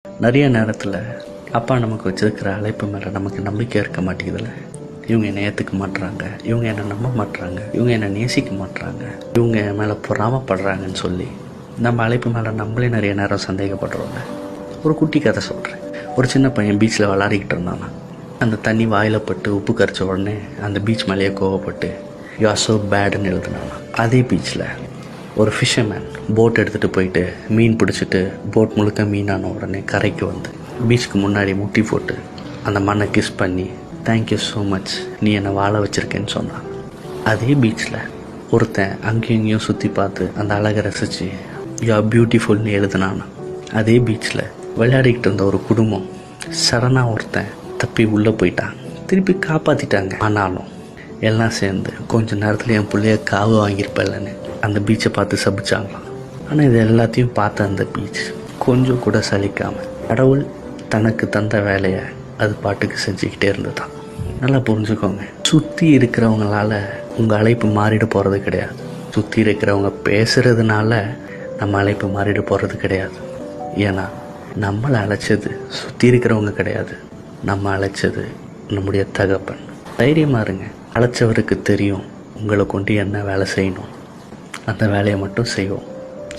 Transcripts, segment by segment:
நிறைய நேரத்தில் அப்பா நமக்கு வச்சிருக்கிற அழைப்பு மேலே நமக்கு நம்பிக்கை இருக்க மாட்டேங்குதுல்ல. இவங்க என்னை ஏற்றுக்க மாட்டுறாங்க, இவங்க என்னை நம்ப மாட்டுறாங்க, இவங்க என்னை நேசிக்க மாட்டுறாங்க, இவங்க என் மேலே பொறாமப்படுறாங்கன்னு சொல்லி நம்ம அழைப்பு மேலே நம்மளே நிறைய நேரம் சந்தேகப்படுறோம்ல. ஒரு குட்டி கதை சொல்கிறேன். ஒரு சின்ன பையன் பீச்சில் விளாடிக்கிட்டு இருந்தானா. அந்த தண்ணி வாயில் பட்டு உப்பு கரைச்ச உடனே அந்த பீச் மேலேயே கோவப்பட்டு யூ ஆர் ஸோ பேடுன்னு எழுதுனானா. அதே பீச்சில் ஒரு ஃபிஷர்மேன் போட் எடுத்துகிட்டு போயிட்டு மீன் பிடிச்சிட்டு போட் முழுக்க மீனான உடனே கரைக்கு வந்து பீச்சுக்கு முன்னாடி முட்டி போட்டு அந்த மண்ணை கிஸ் பண்ணி தேங்க்யூ ஸோ மச், நீ என்னை வாழ வச்சுருக்கேன்னு சொன்னான். அதே பீச்சில் ஒருத்தன் அங்கேயும் இங்கேயும் சுற்றி பார்த்து அந்த அழகை ரசித்து யூ ஆர் பியூட்டிஃபுல்னு எழுதுனானா. அதே பீச்சில் விளையாடிக்கிட்டு இருந்த ஒரு குடும்பம் சடனாக ஒருத்தன் தப்பி உள்ளே போயிட்டான். திருப்பி காப்பாற்றிட்டாங்க. ஆனாலும் எல்லாம் சேர்ந்து கொஞ்சம் நேரத்தில் என் பிள்ளைய காவு வாங்கியிருப்பேன்னு அந்த பீச்சை பார்த்து சபிச்சாங்களாம். ஆனால் இது எல்லாத்தையும் பார்த்த அந்த பீச் கொஞ்சம் கூட சலிக்காமல் கடவுள் தனக்கு தந்த வேலையை அது பாட்டுக்கு செஞ்சுக்கிட்டே இருந்துதான். நல்லா புரிஞ்சுக்கோங்க, சுற்றி இருக்கிறவங்களால உங்கள் அழைப்பு மாறிட போகிறது கிடையாது. சுற்றி இருக்கிறவங்க பேசுகிறதுனால நம்ம அழைப்பு மாறிட போகிறது கிடையாது. ஏன்னா நம்மளை அழைச்சது சுற்றி இருக்கிறவங்க கிடையாது, நம்ம அழைச்சது நம்முடைய தகப்பன். தைரியமாக இருங்க. அழைச்சவருக்கு தெரியும் உங்களை கொண்டு என்ன வேலை செய்யணும். அந்த வேலையை மட்டும் செய்வோம்,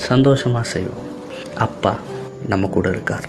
சந்தோஷமாக செய்வோம். அப்பா நம்ம கூட இருக்கார்.